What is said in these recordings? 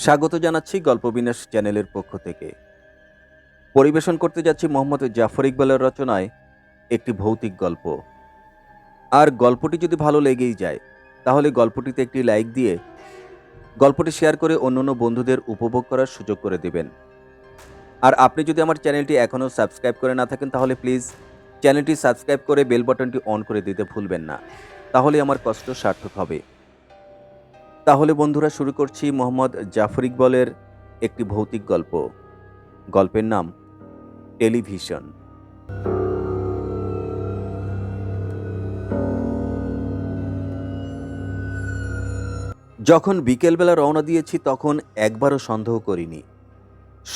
স্বাগত জানাচ্ছি গল্পবিন্যাস চ্যানেলের পক্ষ থেকে। পরিবেশন করতে যাচ্ছি মোহাম্মদ জাফর ইকবালের রচনায় একটি ভৌতিক গল্প। আর গল্পটি যদি ভালো লেগেই যায় তাহলে গল্পটিতে একটি লাইক দিয়ে গল্পটি শেয়ার করে অন্যান্য বন্ধুদের উপভোগ করার সুযোগ করে দেবেন। আর আপনি যদি আমার চ্যানেলটি এখনও সাবস্ক্রাইব করে না থাকেন তাহলে প্লিজ চ্যানেলটি সাবস্ক্রাইব করে বেল বাটনটি অন করে দিতে ভুলবেন না। তাহলে আমার কষ্ট সার্থক হবে। তাহলে বন্ধুরা, শুরু করছি মোহাম্মদ জাফর ইকবালের একটি ভৌতিক গল্প। গল্পের নাম টেলিভিশন। যখন বিকেলবেলা রওনা দিয়েছি তখন একবারও সন্দেহ করিনি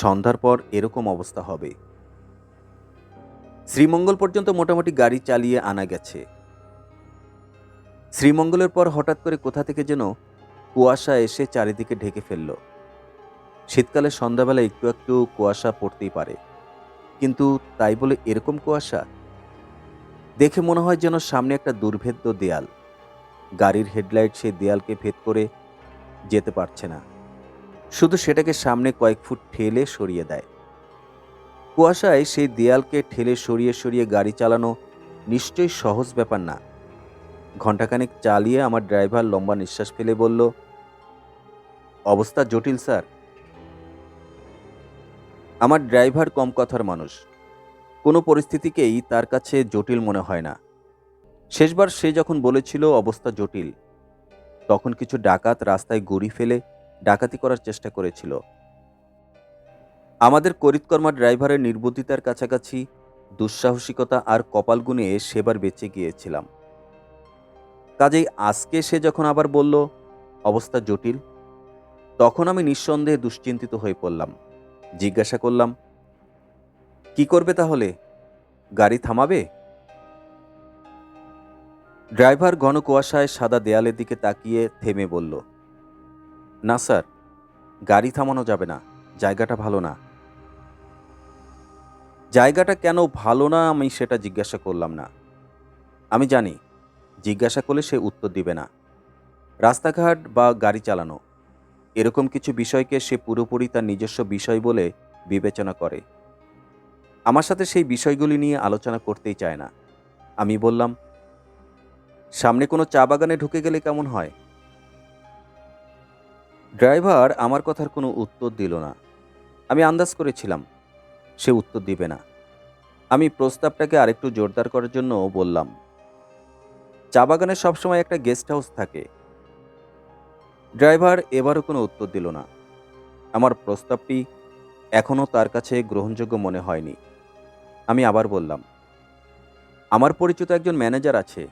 সন্ধ্যার পর এরকম অবস্থা হবে। শ্রীমঙ্গল পর্যন্ত মোটামুটি গাড়ি চালিয়ে আনা গেছে। শ্রীমঙ্গলের পর হঠাৎ করে কোথা থেকে যেন কুয়াশা এসে চারিদিকে ঢেকে ফেলল। শীতকালে সন্ধ্যাবেলা একটু একটু কুয়াশা পড়তেই পারে, কিন্তু তাই বলে এরকম কুয়াশা দেখে মনে হয় যেন সামনে একটা দুর্ভেদ্য দেয়াল। গাড়ির হেডলাইট সেই দেয়ালকে ভেদ করে যেতে পারছে না, শুধু সেটাকে সামনে কয়েক ফুট ঠেলে সরিয়ে দেয়। কুয়াশায় সেই দেয়ালকে ঠেলে সরিয়ে সরিয়ে গাড়ি চালানো নিশ্চয়ই সহজ ব্যাপার না। ঘণ্টাখানেক চালিয়ে আমার ড্রাইভার লম্বা নিঃশ্বাস ফেলে বলল, অবস্থা জটিল স্যার। আমার ড্রাইভার কম কথার মানুষ, কোনো পরিস্থিতিকেই তার কাছে জটিল মনে হয় না। শেষবার সে যখন বলেছিল অবস্থা জটিল, তখন কিছু ডাকাত রাস্তায় গুড়ি ফেলে ডাকাতি করার চেষ্টা করেছিল। আমাদের করিতকর্মা ড্রাইভারের নির্বুদ্ধিতার কাছাকাছি দুঃসাহসিকতা আর কপাল গুণে সেবার বেঁচে গিয়েছিলাম। কাজেই আজকে সে যখন আবার বলল অবস্থা জটিল, তখন আমি নিঃসন্দেহে দুশ্চিন্তিত হয়ে পড়লাম। জিজ্ঞাসা করলাম, কি করবে তাহলে? গাড়ি থামাবে? ড্রাইভার ঘন কুয়াশায় সাদা দেয়ালের দিকে তাকিয়ে থেমে বলল, না স্যার, গাড়ি থামানো যাবে না, জায়গাটা ভালো না। জায়গাটা কেন ভালো না আমি সেটা জিজ্ঞাসা করলাম না। আমি জানি জিজ্ঞাসা করলে সে উত্তর দিবে না। রাস্তাঘাট বা গাড়ি চালানো এরকম কিছু বিষয়কে সে পুরোপুরি তার নিজস্ব বিষয় বলে বিবেচনা করে। আমার সাথে সেই বিষয়গুলি নিয়ে আলোচনা করতেই চায় না। আমি বললাম, সামনে কোনো চা বাগানে ঢুকে গেলে কেমন হয়? ড্রাইভার আমার কথার কোনো উত্তর দিল না। আমি আন্দাজ করেছিলাম সে উত্তর দিবে না। আমি প্রস্তাবটাকে আরেকটু জোরদার করার জন্য বললাম, চা বাগানে সবসময় একটা গেস্ট হাউস থাকে। ড্রাইভার এবারও কোনো উত্তর দিল না। আমার প্রস্তাবটি এখনও তার কাছে গ্রহণযোগ্য মনে হয়নি। আমি আবার বললাম, আমার পরিচিত একজন ম্যানেজার আছে।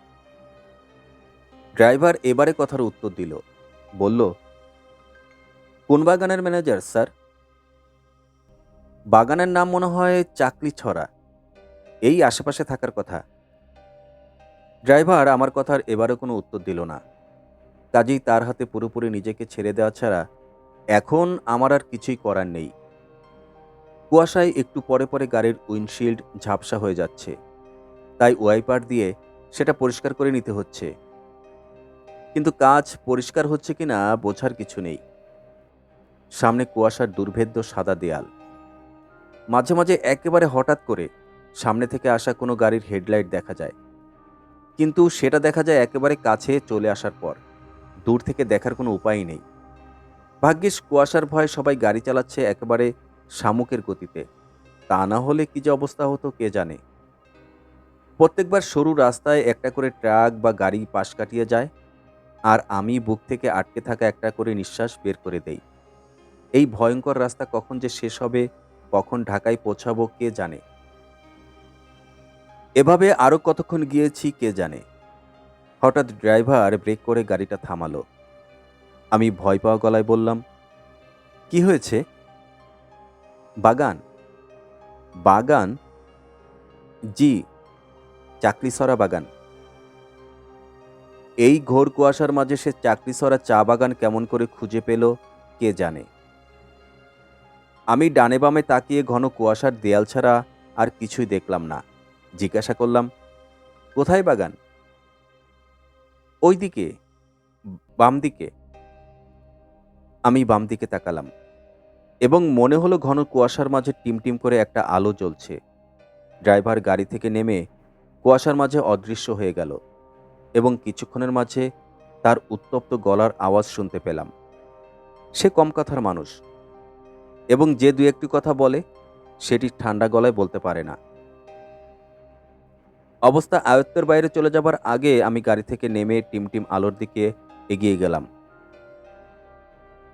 ড্রাইভার এবারে কথার উত্তর দিল, বলল, কোন বাগানের ম্যানেজার স্যার? বাগানের নাম মনে হয় চাকলি ছড়া, এই আশেপাশে থাকার কথা। ড্রাইভার আমার কথার এবারে কোনো উত্তর দিল না। কাজেই তার হাতে পুরোপুরি নিজেকে ছেড়ে দেওয়া ছাড়া এখন আমার আর কিছুই করার নেই। কুয়াশায় একটু পরে পরে গাড়ির উইন্ডশিল্ড ঝাপসা হয়ে যাচ্ছে, তাই ওয়াইপার দিয়ে সেটা পরিষ্কার করে নিতে হচ্ছে। কিন্তু কাজ পরিষ্কার হচ্ছে কিনা বোঝার কিছু নেই। সামনে কুয়াশার দুর্ভেদ্য সাদা দেয়াল। মাঝে মাঝে একেবারে হঠাৎ করে সামনে থেকে আসা কোনো গাড়ির হেডলাইট দেখা যায়, কিন্তু সেটা দেখা যায় একেবারে কাছে চলে আসার পর। দূর থেকে দেখার কোনো উপায়ই নেই। ভাগ্যিস কুয়াশার ভয়ে সবাই গাড়ি চালাচ্ছে একেবারে শামুকের গতিতে, তা না হলে কি যে অবস্থা হতো কে জানে। প্রত্যেকবার সরু রাস্তায় একটা করে ট্রাক বা গাড়ি পাশ কাটিয়ে যায়, আর আমি বুক থেকে আটকে থাকা একটা করে নিঃশ্বাস বের করে দেই। এই ভয়ঙ্কর রাস্তা কখন যে শেষ হবে, কখন ঢাকায় পৌঁছাবো কে জানে। এভাবে আরও কতক্ষণ গিয়েছি কে জানে। হঠাৎ ড্রাইভার ব্রেক করে গাড়িটা থামালো। আমি ভয় পাওয়া গলায় বললাম, কি হয়েছে? বাগান? বাগান? জি, চাকলিছড়া বাগান। এই ঘোর কুয়াশার মাঝে সে চাকলিছড়া চা বাগান কেমন করে খুঁজে পেল কে জানে। আমি ডানে বামে তাকিয়ে ঘন কুয়াশার দেয়াল ছাড়া আর কিছুই দেখলাম না। জিজ্ঞাসা করলাম, কোথায় বাগান? ওই দিকে, বাম দিকে। আমি বাম দিকে তাকালাম এবং মনে হলো ঘন কুয়াশার মাঝে টিমটিম করে একটা আলো জ্বলছে। ড্রাইভার গাড়ি থেকে নেমে কুয়াশার মাঝে অদৃশ্য হয়ে গেল এবং কিছুক্ষণের মাঝে তার উত্তপ্ত গলার আওয়াজ শুনতে পেলাম। সে কম কথার মানুষ এবং যে দু একটি কথা বলে সেটি ঠান্ডা গলায় বলতে পারে না। অবস্থা আয়ত্তের বাইরে চলে যাবার আগে আমি গাড়ি থেকে নেমে টিমটিম আলোর দিকে এগিয়ে গেলাম।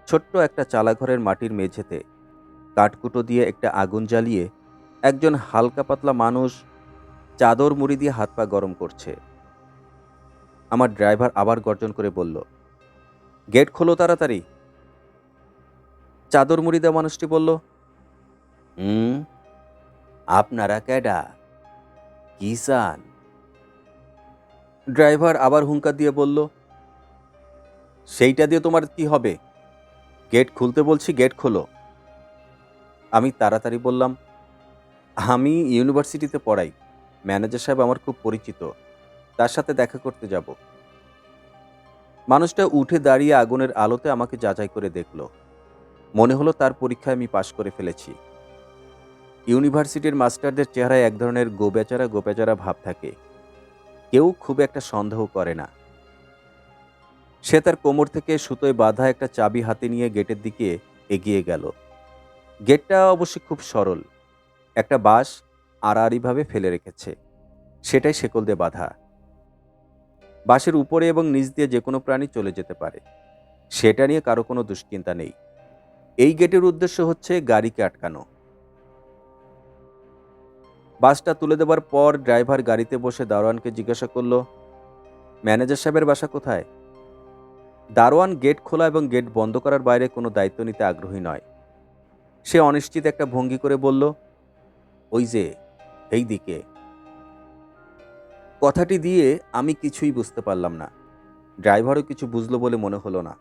ছোট্ট একটা চালাঘরের মাটির মেঝেতে কাঠকুটো দিয়ে একটা আগুন জ্বালিয়ে একজন হালকা পাতলা মানুষ চাদর মুড়ি দিয়ে হাত পা গরম করছে। আমার ড্রাইভার আবার গর্জন করে বলল, গেট খোলো তাড়াতাড়ি। চাদর মুড়ি দেওয়া মানুষটি বলল, হুম, আপনারা ক্যাডা, কি চান? ড্রাইভার আবার হুঙ্কার দিয়ে বলল, সেইটা দিয়ে তোমার কি হবে? গেট খুলতে বলছি, গেট খোলো। আমি তাড়াতাড়ি বললাম, আমি ইউনিভার্সিটিতে পড়াই, ম্যানেজার সাহেব আমার খুব পরিচিত, তার সাথে দেখা করতে যাব। মানুষটা উঠে দাঁড়িয়ে আগুনের আলোতে আমাকে যাচাই করে দেখল। মনে হলো তার পরীক্ষায় আমি পাশ করে ফেলেছি। ইউনিভার্সিটির মাস্টারদের চেহারায় এক ধরনের গোবেচারা গোবেচারা ভাব থাকে। কেউ খুব একটা সন্দেহ করে না। সে তার কোমর থেকে সুতোয় বাঁধা একটা চাবি হাতে নিয়ে গেটের দিকে এগিয়ে গেল। গেটটা অবশ্য খুব সরল, একটা বাঁশ আড়াআড়িভাবে ফেলে রেখেছে, সেটাই শেকল দিয়ে বাঁধা। বাঁশের উপরে এবং নিচ দিয়ে যে কোনো প্রাণী চলে যেতে পারে, সেটা নিয়ে কারো কোনো দুশ্চিন্তা নেই। এই গেটের উদ্দেশ্য হচ্ছে গাড়িকে আটকানো। বাসটা তুলে দেবার পর ড্রাইভার গাড়িতে বসে দারোয়ানকে জিজ্ঞাসা করল, ম্যানেজার সাহেবের বাসা কোথায়? দারোয়ান গেট খোলা এবং গেট বন্ধ করার বাইরে কোনো দায়িত্ব নিতে আগ্রহী নয়। সে অনিশ্চিত একটা ভঙ্গি করে বলল, ওই যে, এই দিকে। কথাটি দিয়ে আমি কিছুই বুঝতে পারলাম না। ড্রাইভারও কিছু বুঝলো বলে মনে হলো না।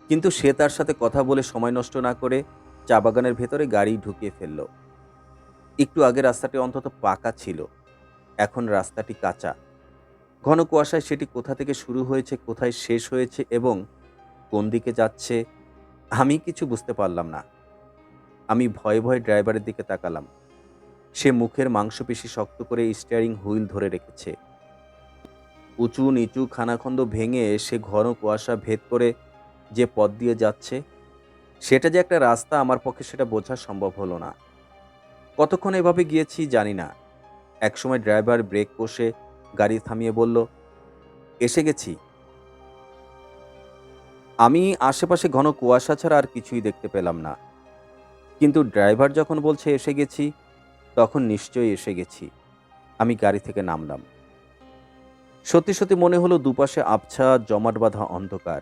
কিন্তু সে তার সাথে কথা বলে সময় নষ্ট না করে চা বাগানের ভেতরে গাড়ি ঢুকিয়ে ফেলল। একটু আগে রাস্তাটি অন্তত পাকা ছিল, এখন রাস্তাটি কাঁচা। ঘন কুয়াশায় সেটি কোথা থেকে শুরু হয়েছে, কোথায় শেষ হয়েছে এবং কোন দিকে যাচ্ছে আমি কিছু বুঝতে পারলাম না। আমি ভয়ে ভয়ে ড্রাইভারের দিকে তাকালাম। সে মুখের মাংসপেশি শক্ত করে স্টিয়ারিং হুইল ধরে রেখেছে। উঁচু নিচু খানাখন্দ ভেঙে সে ঘন কুয়াশা ভেদ করে যে পথ দিয়ে যাচ্ছে, সেটা যে একটা রাস্তা আমার পক্ষে সেটা বোঝা সম্ভব হলো না। কতক্ষণ এভাবে গিয়েছি জানি না। একসময় ড্রাইভার ব্রেক কষে গাড়ি থামিয়ে বলল, এসে গেছি। আমি আশেপাশে ঘন কুয়াশা ছাড়া আর কিছুই দেখতে পেলাম না। কিন্তু ড্রাইভার যখন বলছে এসে গেছি, তখন নিশ্চয়ই এসে গেছি। আমি গাড়ি থেকে নামলাম। সত্যি সত্যি মনে হলো দুপাশে আবছা জমাট বাঁধা অন্ধকার।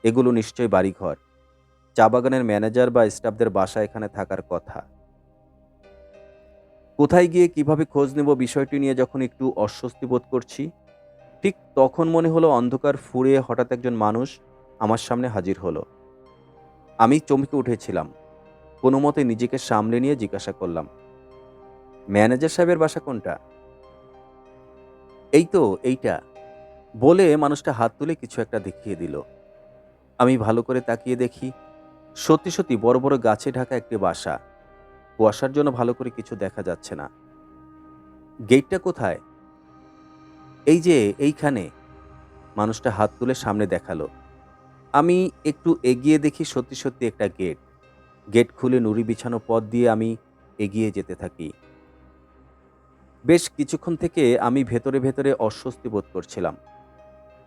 এগুলো নিশ্চয়ই বাড়িঘর, চা বাগানের ম্যানেজার বা স্টাফদের বাসা এখানে থাকার কথা। কোথায় গিয়ে কিভাবে খোঁজ নেব বিষয়টি নিয়ে যখন একটু অস্বস্তি বোধ করছি, ঠিক তখন মনে হলো অন্ধকার ফুঁড়ে হঠাৎ একজন মানুষ আমার সামনে হাজির হলো। আমি চমকে উঠেছিলাম। কোনো মতে নিজেকে সামলে নিয়ে জিজ্ঞাসা করলাম, ম্যানেজার সাহেবের বাসা কোনটা? এই তো, এইটা, বলে মানুষটা হাত তুলে কিছু একটা দেখিয়ে দিল। আমি ভালো করে তাকিয়ে দেখি, সত্যি সত্যি বড় বড় গাছে ঢাকা একটি বাসা। কুয়াশার জন্য ভালো করে কিছু দেখা যাচ্ছে না। গেটটা কোথায়? এই যে, এইখানে। মানুষটা হাত তুলে সামনে দেখালো। আমি একটু এগিয়ে দেখি সত্যি সত্যি একটা গেট। গেট খুলে নুড়ি বিছানো পথ দিয়ে আমি এগিয়ে যেতে থাকি। বেশ কিছুক্ষণ থেকে আমি ভেতরে ভেতরে অস্বস্তি বোধ করছিলাম।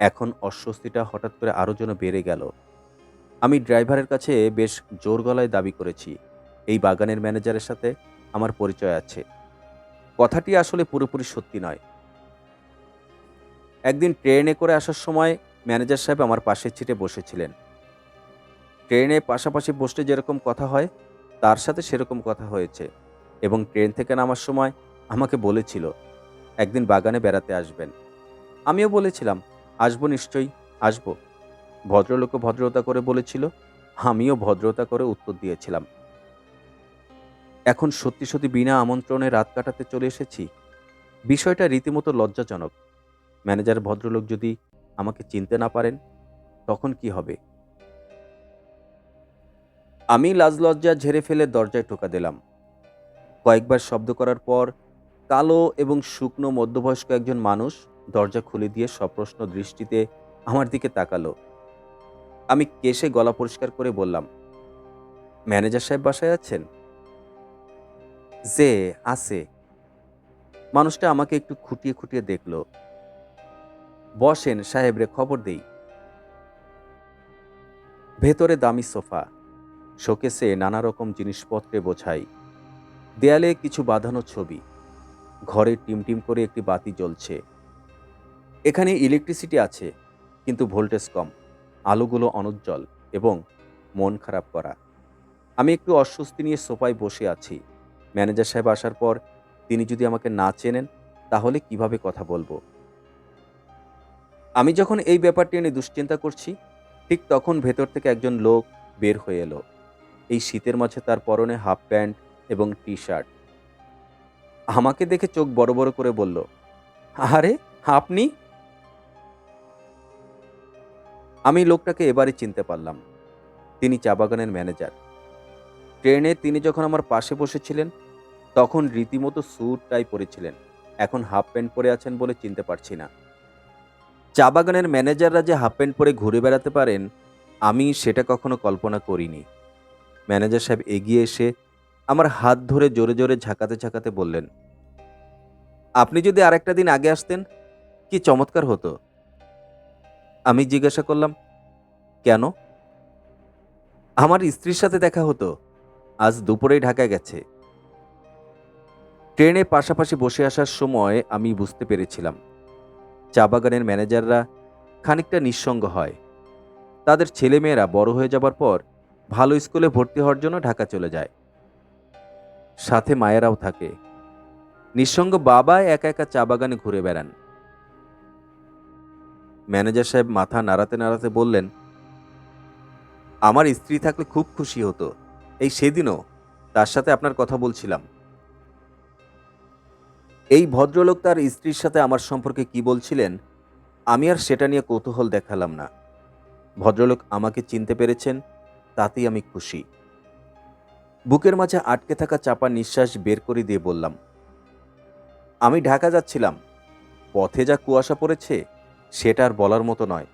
এখন অস্বস্তিটা হঠাৎ করে আরও যেন বেড়ে গেল। আমি ড্রাইভারের কাছে বেশ জোর গলায় দাবি করেছি, এই বাগানের ম্যানেজারের সাথে আমার পরিচয় আছে। কথাটি আসলে পুরোপুরি সত্যি নয়। একদিন ট্রেনে করে আসার সময় ম্যানেজার সাহেব আমার পাশের সিটে বসেছিলেন। ট্রেনে পাশাপাশি বসলে যেরকম কথা হয়, তার সাথে সেরকম কথা হয়েছে এবং ট্রেন থেকে নামার সময় আমাকে বলেছিল, একদিন বাগানে বেড়াতে আসবেন। আমিও বলেছিলাম, আসবো, নিশ্চয়ই আসবো। ভদ্রলোকও ভদ্রতা করে বলেছিল, আমিও ভদ্রতা করে উত্তর দিয়েছিলাম। এখন সত্যি সত্যি বিনা আমন্ত্রণে রাত কাটাতে চলে এসেছি। বিষয়টা রীতিমতো লজ্জাজনক। ম্যানেজার ভদ্রলোক যদি আমাকে চিনতে না পারেন, তখন কি হবে? আমি লাজ লজ্জা ঝেড়ে ফেলে দরজায় টোকা দিলাম। কয়েকবার শব্দ করার পর কালো এবং শুকনো মধ্যবয়স্ক একজন মানুষ দরজা খুলে দিয়ে সপ্রশ্ন দৃষ্টিতে আমার দিকে তাকালো। আমি কেশে গলা পরিষ্কার করে বললাম, ম্যানেজার সাহেব বাসায় আছেন? যে আছে। মানুষটা আমাকে একটু খুঁটিয়ে খুঁটিয়ে দেখল। বসেন সাহেবরে, খবর দেই। ভেতরে দামি সোফা, শোকেসে নানা রকম জিনিসপত্রে বোঝাই, দেয়ালে কিছু বাঁধানো ছবি, ঘরে টিমটিম করে একটি বাতি জ্বলছে। এখানে ইলেকট্রিসিটি আছে, কিন্তু ভোল্টেজ কম, আলোগুলো অনুজ্জ্বল এবং মন খারাপ করা। আমি একটু অস্বস্তি নিয়ে সোফায় বসে আছি। ম্যানেজার সাহেব আসার পর তিনি যদি আমাকে না চেনেন, তাহলে কিভাবে কথা বলবো? আমি যখন এই ব্যাপারটি নিয়ে দুশ্চিন্তা করছি, ঠিক তখন ভেতর থেকে একজন লোক বের হয়ে এলো। এই শীতের মাঝে তার পরনে হাফ প্যান্ট এবং টি শার্ট। আমাকে দেখে চোখ বড় বড় করে বলল, আরে আপনি? আমি লোকটাকে এবারে চিনতে পারলাম। তিনি চা বাগানের ম্যানেজার। ট্রেনে তিনি যখন আমার পাশে বসেছিলেন, তখন রীতিমতো স্যুট টাই পরেছিলেন। এখন হাফ প্যান্ট পরে আছেন বলে চিনতে পারছি না। চা বাগানের ম্যানেজাররা যে হাফ প্যান্ট পরে ঘুরে বেড়াতে পারেন, আমি সেটা কখনো কল্পনা করিনি। ম্যানেজার সাহেব এগিয়ে এসে আমার হাত ধরে জোরে জোরে ঝাঁকাতে ঝাঁকাতে বললেন, আপনি যদি আরেকটা দিন আগে আসতেন, কি চমৎকার হতো। আমি জিজ্ঞাসা করলাম, কেন? আমার স্ত্রীর সাথে দেখা হতো, আজ দুপুরেই ঢাকায় গেছে। ট্রেনে পাশাপাশি বসে আসার সময় আমি বুঝতে পেরেছিলাম, চা বাগানের ম্যানেজাররা খানিকটা নিঃসঙ্গ হয়। তাদের ছেলেমেয়েরা বড় হয়ে যাবার পর ভালো স্কুলে ভর্তি হওয়ার জন্য ঢাকা চলে যায়। সাথে মায়েরাও থাকে। নিঃসঙ্গ বাবা একা একা চা বাগানে ঘুরে বেড়ান। ম্যানেজার সাহেব মাথা নাড়াতে নাড়াতে বললেন, আমার স্ত্রী থাকলে খুব খুশি হতো। এই সেদিনও তার সাথে আপনার কথা বলছিলাম। এই ভদ্রলোক তার স্ত্রীর সাথে আমার সম্পর্কে কি বলছিলেন, আমি আর সেটা নিয়ে কৌতূহল দেখালাম না। ভদ্রলোক আমাকে চিনতে পেরেছেন, তাতেই আমি খুশি। বুকের মাঝে আটকে থাকা চাপা নিঃশ্বাস বের করে দিয়ে বললাম, আমি ঢাকা যাচ্ছিলাম। পথে যা কুয়াশা পড়েছে, সেটা আর বলার মতো নয়।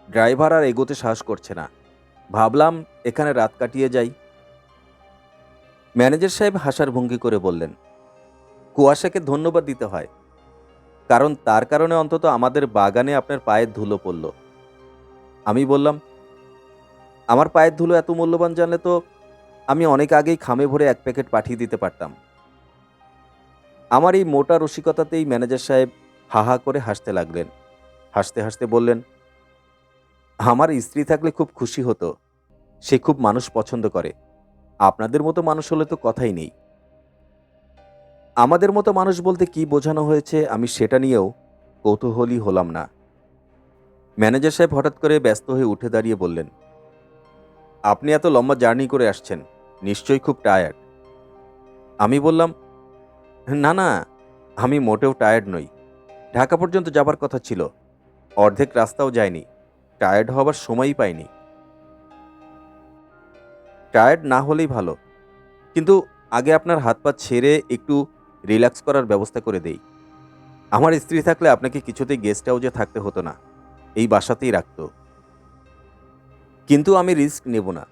ড্রাইভার আর এগোতে সাহস করছে না। ভাবলাম এখানে রাত কাটিয়ে যাই। ম্যানেজার সাহেব হাসার ভঙ্গি করে বললেন, কুয়াশাকে ধন্যবাদ দিতে হয়, কারণ তার কারণে অন্তত আমাদের বাগানে আপনার পায়ের ধুলো পড়ল। আমি বললাম, আমার পায়ের ধুলো এত মূল্যবান জানলে তো আমি অনেক আগেই খামে ভরে এক প্যাকেট পাঠিয়ে দিতে পারতাম। আমার এই মোটা রসিকতাতেই ম্যানেজার সাহেব হা হা করে হাসতে লাগলেন। হাসতে হাসতে বললেন, আমার স্ত্রী থাকলে খুব খুশি হতো। সে খুব মানুষ পছন্দ করে। আপনাদের মতো মানুষ হলে তো কথাই নেই। আমাদের মতো মানুষ বলতে কি বোঝানো হয়েছে আমি সেটা নিয়েও কৌতূহলী হলাম না। ম্যানেজার সাহেব হঠাৎ করে ব্যস্ত হয়ে উঠে দাঁড়িয়ে বললেন, আপনি এত লম্বা জার্নি করে আসছেন, নিশ্চয়ই খুব টায়ার্ড। আমি বললাম, না না, আমি মোটেও টায়ার্ড নই। ঢাকা পর্যন্ত যাবার কথা ছিল, অর্ধেক রাস্তাও যায়নি, টায়ার্ড হবার সময়ই পাইনি। টায়ার্ড না হলেই ভালো, কিন্তু আগে আপনার হাত পা ছেড়ে একটু রিল্যাক্স করার ব্যবস্থা করে দেই। আমার স্ত্রী থাকলে আপনাকে কিছুতেই গেস্ট হাউসে থাকতে হতো না, এই বাসাতেই রাখতো। কিন্তু আমি রিস্ক নেব না,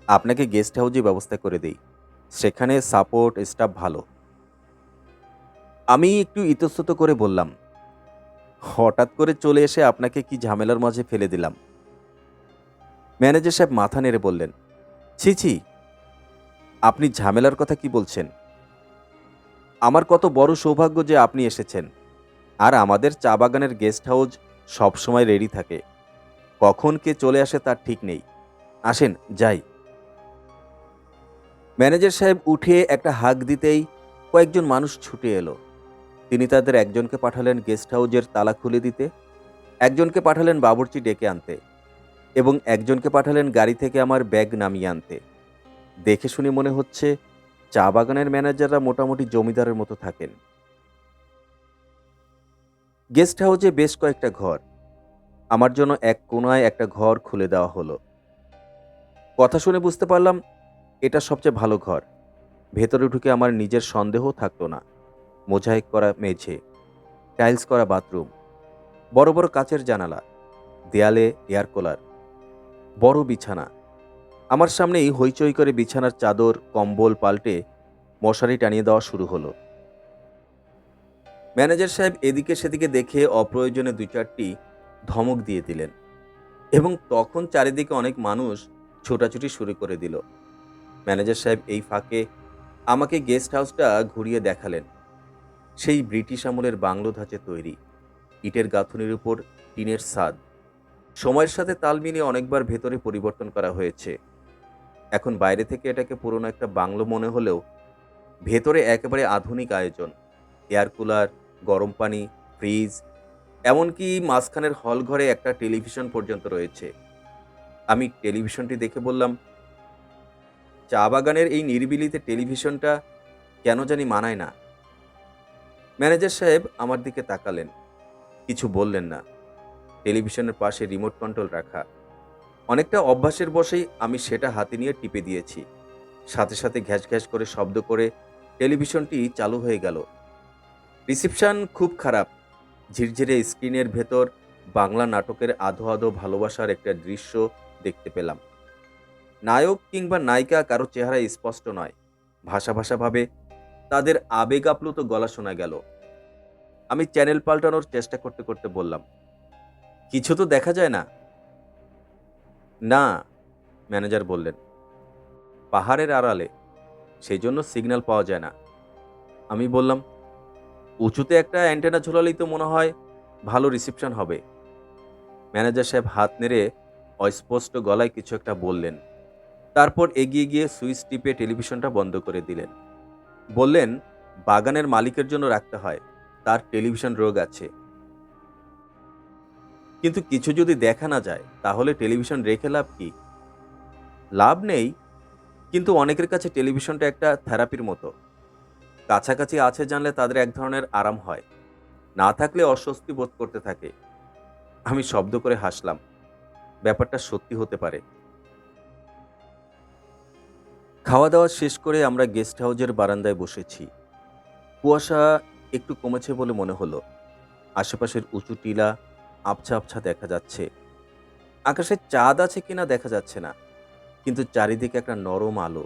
আপনাকে গেস্ট হাউসে ব্যবস্থা করে দেই। সেখানে সাপোর্ট স্টাফ ভালো। আমি একটু ইতস্তত করে বললাম, হঠাৎ করে চলে এসে আপনাকে কি ঝামেলার মাঝে ফেলে দিলাম। ম্যানেজার সাহেব মাথা নেড়ে বললেন, ছি ছি, আপনি ঝামেলার কথা কি বলছেন? আমার কত বড় সৌভাগ্য যে আপনি এসেছেন। আর আমাদের চা বাগানের গেস্ট হাউস সবসময় রেডি থাকে, কখন কে চলে আসে তার ঠিক নেই। আসেন যাই। ম্যানেজার সাহেব উঠে একটা হাঁক দিতেই কয়েকজন মানুষ ছুটে এলো। তিনি তাদের একজনকে পাঠালেন গেস্ট হাউসের তালা খুলে দিতে, একজনকে পাঠালেন বাবুর্চি ডেকে আনতে এবং একজনকে পাঠালেন গাড়ি থেকে আমার ব্যাগ নামিয়ে আনতে। দেখে শুনে মনে হচ্ছে চা বাগানের ম্যানেজাররা মোটামুটি জমিদারের মতো থাকেন। গেস্ট হাউসে বেশ কয়েকটা ঘর। আমার জন্য এক কোণায় একটা ঘর খুলে দেওয়া হলো। কথা শুনে বুঝতে পারলাম এটা সবচেয়ে ভালো ঘর। ভেতরে ঢুকে আমার নিজের সন্দেহ থাকতো না। মোজাইক করা মেঝে, টাইলস করা বাথরুম, বড় বড় কাচের জানালা, দেয়ালে এয়ার কুলার, বড় বিছানা। আমার সামনেই হইচই করে বিছানার চাদর কম্বল পাল্টে মশারি টানিয়ে দেওয়া শুরু হলো। ম্যানেজার সাহেব এদিকে সেদিকে দেখে অপ্রয়োজনে ২-৪টি ধমক দিয়ে দিলেন এবং তখন চারিদিকে অনেক মানুষ ছোটাছুটি শুরু করে দিল। ম্যানেজার সাহেব এই ফাঁকে আমাকে গেস্ট হাউসটা ঘুরিয়ে দেখালেন। সেই ব্রিটিশ আমলের বাংলো ধাঁচে তৈরি, ইটের গাঁথুনির উপর টিনের ছাদ। সময়ের সাথে তাল মিলিয়ে অনেকবার ভেতরে পরিবর্তন করা হয়েছে। এখন বাইরে থেকে এটাকে পুরনো একটা বাংলো মনে হলেও ভেতরে একেবারে আধুনিক আয়োজন। এয়ার কুলার, গরম পানি, ফ্রিজ, এমনকি মাঝখানের হল ঘরে একটা টেলিভিশন পর্যন্ত রয়েছে। আমি টেলিভিশনটি দেখে বললাম, চা বাগানের এই নিরিবিলিতে টেলিভিশনটা কেন জানি মানায় না। ম্যানেজার সাহেব আমার দিকে তাকালেন, কিছু বললেন না। টেলিভিশনের পাশে রিমোট কন্ট্রোল রাখা। অনেকটা অভ্যাসের বশেই আমি সেটা হাতে নিয়ে টিপে দিয়েছি। সাথে সাথে ঘ্যাস ঘ্যাস করে শব্দ করে টেলিভিশনটি চালু হয়ে গেল। রিসিপশন খুব খারাপ। ঝিরঝিরে স্ক্রিনের ভেতর বাংলা নাটকের আধো আধো ভালোবাসার একটা দৃশ্য দেখতে পেলাম। নায়ক কিংবা নায়িকা কারো চেহারা স্পষ্ট নয়। ভাষা ভাষাভাবে তাদের আবেগ আপ্লুত গলা শোনা গেল। আমি চ্যানেল পাল্টানোর চেষ্টা করতে করতে বললাম, কিছু তো দেখা যায় না। না, ম্যানেজার বললেন, পাহাড়ের আড়ালে, সেই জন্য সিগন্যাল পাওয়া যায় না। আমি বললাম, উঁচুতে একটা অ্যান্টেনা ঝোলালেই তো মনে হয় ভালো রিসিপশন হবে। ম্যানেজার সাহেব হাত নেড়ে অস্পষ্ট গলায় কিছু একটা বললেন। তারপর এগিয়ে গিয়ে সুইচ টিপে টেলিভিশনটা বন্ধ করে দিলেন। বললেন, বাগানের মালিকের জন্য রাখতে হয়, তার টেলিভিশন রোগ আছে। কিন্তু কিছু যদি দেখা না যায় তাহলে টেলিভিশন রেখে লাভ কি? লাভ নেই, কিন্তু অনেকের কাছে টেলিভিশনটা একটা থেরাপির মতো। কাছাকাছি আছে জানলে তাদের এক ধরনের আরাম হয়, না থাকলে অস্বস্তি বোধ করতে থাকে। আমি শব্দ করে হাসলাম। ব্যাপারটা সত্যি হতে পারে। খাওয়া দাওয়া শেষ করে আমরা গেস্ট হাউসের বারান্দায় বসেছি। কুয়াশা একটু কমেছে বলে মনে হলো। আশেপাশের উঁচু টিলা আবছা আবছা দেখা যাচ্ছে। আকাশে চাঁদ আছে কিনা দেখা যাচ্ছে না, কিন্তু চারিদিকে একটা নরম আলো।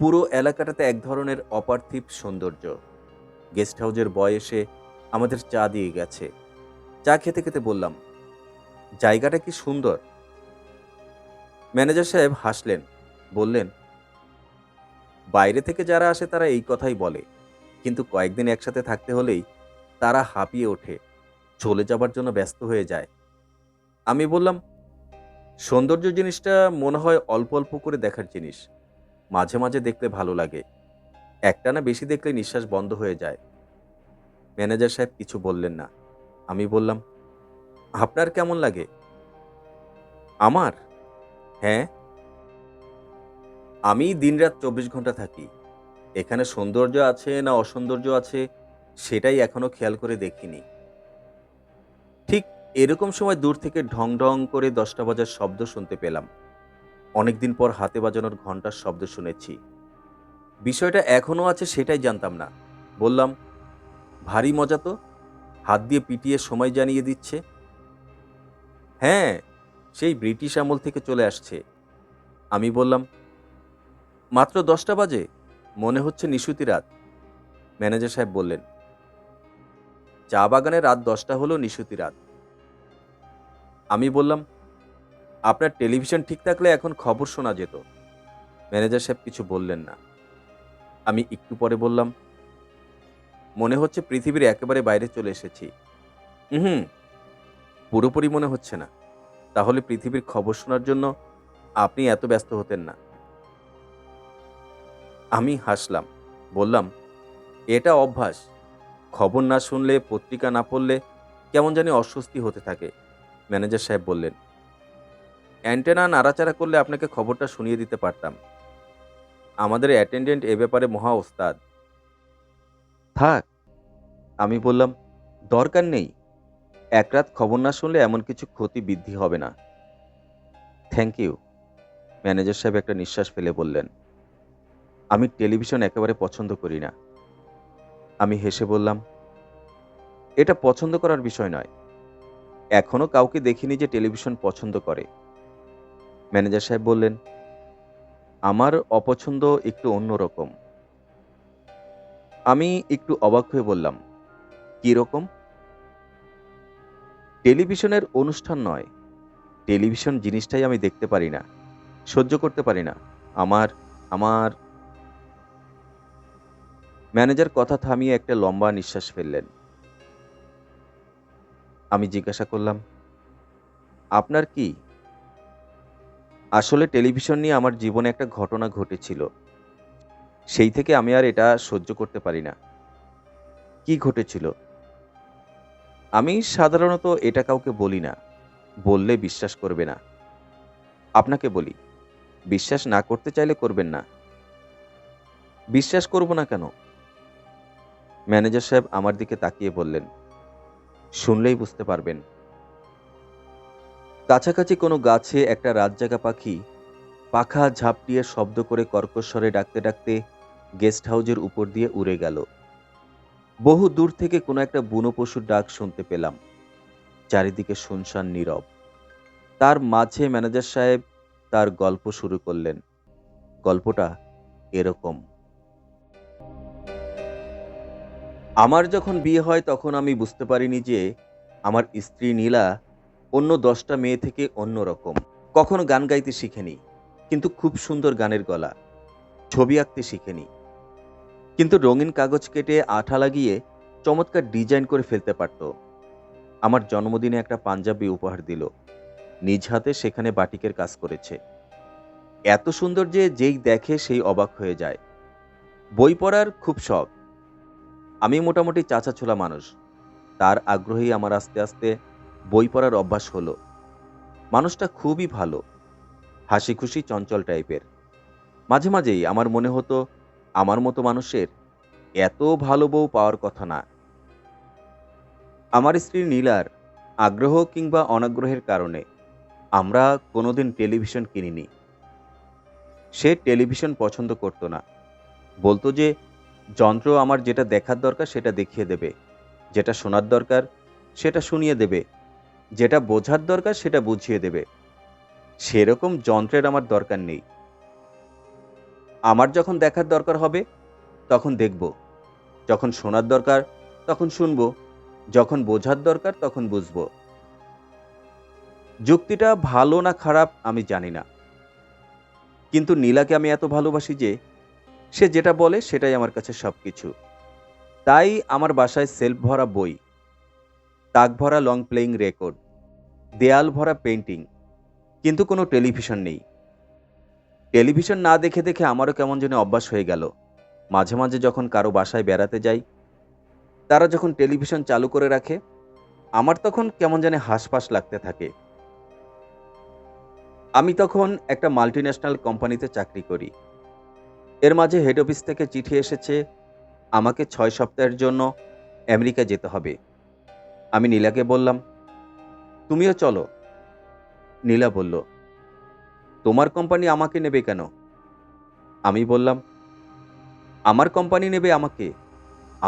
পুরো এলাকাটাতে এক ধরনের অপার্থিব সৌন্দর্য। গেস্ট হাউসের বয় এসে আমাদের চা দিয়ে গেছে। চা খেতে খেতে বললাম, জায়গাটা কি সুন্দর। ম্যানেজার সাহেব হাসলেন, বললেন, বাইরে থেকে যারা আসে তারা এই কথাই বলে, কিন্তু কয়েকদিন একসাথে থাকতে হলেই তারা হাঁপিয়ে ওঠে, চলে যাবার জন্য ব্যস্ত হয়ে যায়। আমি বললাম, সৌন্দর্য জিনিসটা মনে হয় অল্প অল্প করে দেখার জিনিস। মাঝে মাঝে দেখলে ভালো লাগে, একটানা বেশি দেখলে নিঃশ্বাস বন্ধ হয়ে যায়। ম্যানেজার সাহেব কিছু বললেন না। আমি বললাম, আপনার কেমন লাগে? আমার? হ্যাঁ, আমি দিনরাত ২৪ ঘন্টা থাকি। এখানে সৌন্দর্য আছে না অসৌন্দর্য আছে সেটাই এখনো খেয়াল করে দেখিনি। ঠিক এরকম সময় দূর থেকে ঢং ঢং করে ১০টা বাজার শব্দ শুনতে পেলাম। অনেকদিন পর হাতে বাজানোর ঘন্টার শব্দ শুনেছি। বিষয়টা এখনো আছে সেটাই জানতাম না। বললাম, ভারী মজা তো, হাত দিয়ে পিটিয়ে সময় জানিয়ে দিচ্ছে। হ্যাঁ, সেই ব্রিটিশ আমল থেকে চলে আসছে। আমি বললাম, মাত্র ১০টা বাজে, মনে হচ্ছে নিশুতি রাত। ম্যানেজার সাহেব বললেন, চা বাগানে রাত ১০টা হলো নিশুতি রাত। আমি বললাম, আপনার টেলিভিশন ঠিক থাকলে এখন খবর শোনা যেত। ম্যানেজার সাহেব কিছু বললেন না। আমি একটু পরে বললাম, মনে হচ্ছে পৃথিবীর একেবারে বাইরে চলে এসেছি। হুম, পুরোপুরি মনে হচ্ছে না। তাহলে পৃথিবীর খবর শোনার জন্য আপনি এত ব্যস্ত হতেন না। আমি হাসলাম, বললাম, এটা অভ্যাস। খবর না শুনলে, পত্রিকা না পড়লে কেমন জানি অস্বস্তি হতে থাকে। ম্যানেজার সাহেব বললেন, অ্যান্টেনা নাড়াচাড়া করলে আপনাকে খবরটা শুনিয়ে দিতে পারতাম। আমাদের অ্যাটেন্ডেন্ট এ ব্যাপারে মহা ওস্তাদ। থাক, আমি বললাম, দরকার নেই। এক রাত খবর না শুনলে এমন কিছু ক্ষতি বৃদ্ধি হবে না। Thank you. ম্যানেজার সাহেব একটা নিঃশ্বাস ফেলে বললেন, আমি টেলিভিশন একেবারে পছন্দ করি না। আমি হেসে বললাম, এটা পছন্দ করার বিষয় নয়। এখনো কাউকে দেখিনি যে টেলিভিশন পছন্দ করে। ম্যানেজার সাহেব বললেন, আমার অপছন্দ একটু অন্যরকম। আমি একটু অবাক হয়ে বললাম, কি রকম? টেলিভিশনের অনুষ্ঠান নয়, টেলিভিশন জিনিসটাই আমি দেখতে পারি না, সহ্য করতে পারি না। আমার আমার ম্যানেজার কথা থামিয়ে একটা লম্বা নিঃশ্বাস ফেললেন। আমি জিজ্ঞাসা করলাম, আপনার কি? আসলে টেলিভিশন নিয়ে আমার জীবনে একটা ঘটনা ঘটেছিল। সেই থেকে আমি আর এটা সহ্য করতে পারি না। কি ঘটেছিল? আমি সাধারণত এটা কাউকে বলি না, বললে বিশ্বাস করবে না। আপনাকে বলি, বিশ্বাস না করতে চাইলে করবেন না। বিশ্বাস করব না কেন? ম্যানেজার সাহেব আমার দিকে তাকিয়ে বললেন, শুনলেই বুঝতে পারবেন। কাছাকাছি কোনো গাছে একটা রাতজাগা পাখি পাখা ঝাপটিয়ে শব্দ করে কর্কশ্বরে ডাকতে ডাকতে গেস্ট হাউজের উপর দিয়ে উড়ে গেল। বহু দূর থেকে কোনো একটা বুনো পশুর ডাক শুনতে পেলাম। চারিদিকে শুনশান নীরব। তার মাঝে ম্যানেজার সাহেব তার গল্প শুরু করলেন। গল্পটা এরকম। আমার যখন বিয়ে হয় তখন আমি বুঝতে পারিনি যে আমার স্ত্রী নীলা অন্য 10টা মেয়ে থেকে অন্যরকম। কখনো গান গাইতে শিখেনি, কিন্তু খুব সুন্দর গানের গলা। ছবি আঁকতে শিখেনি, কিন্তু রঙিন কাগজ কেটে আঠা লাগিয়ে চমৎকার ডিজাইন করে ফেলতে পারত। আমার জন্মদিনে একটা পাঞ্জাবি উপহার দিল। নিজ হাতে সেখানে বাটিকের কাজ করেছে। এত সুন্দর যে যেই দেখে সেই অবাক হয়ে যায়। বই পড়ার খুব শখ। আমি মোটামুটি চাঁচাছোলা মানুষ। তার আগ্রহেই আমার আস্তে আস্তে বই পড়ার অভ্যাস হলো। মানুষটা খুবই ভালো, হাসি খুশি চঞ্চল টাইপের। মাঝে মাঝেই আমার মনে হতো আমার মতো মানুষের এত ভালো বউ পাওয়ার কথা না। আমার স্ত্রী নীলার আগ্রহ কিংবা অনাগ্রহের কারণে আমরা কোনোদিন টেলিভিশন কিনিনি। সে টেলিভিশন পছন্দ করতো না। বলতো যে যন্ত্র আমার যেটা দেখার দরকার সেটা দেখিয়ে দেবে, যেটা শোনার দরকার সেটা শুনিয়ে দেবে, যেটা বোঝার দরকার সেটা বুঝিয়ে দেবে। সেরকম যন্ত্রের আমার দরকার নেই। আমার যখন দেখার দরকার হবে তখন দেখব, যখন শোনার দরকার তখন শুনবো, যখন বোঝার দরকার তখন বুঝবো। যুক্তিটা ভালো না খারাপ আমি জানি না, কিন্তু নীলাকে আমি এত ভালোবাসি যে সে যেটা বলে সেটাই আমার কাছে সবকিছু। তাই আমার বাসায় সেলফ ভরা বই, তাক ভরা লং প্লেয়িং রেকর্ড, দেয়াল ভরা পেন্টিং, কিন্তু কোনো টেলিভিশন নেই। টেলিভিশন না দেখে দেখে আমারও কেমন যেন অভ্যাস হয়ে গেল। মাঝে মাঝে যখন কারো বাসায় বেড়াতে যাই, তারা যখন টেলিভিশন চালু করে রাখে, আমার তখন কেমন যেন হাঁসফাঁস লাগতে থাকে। আমি তখন একটা মাল্টিন্যাশনাল কোম্পানিতে চাকরি করি। এর মাঝে হেড অফিস থেকে চিঠি এসেছে আমাকে 6 সপ্তাহের জন্য আমেরিকা যেতে হবে। আমি নীলাকে বললাম, তুমিও চলো। নীলা বলল, তোমার কোম্পানি আমাকে নেবে কেন? আমি বললাম, আমার কোম্পানি নেবে আমাকে,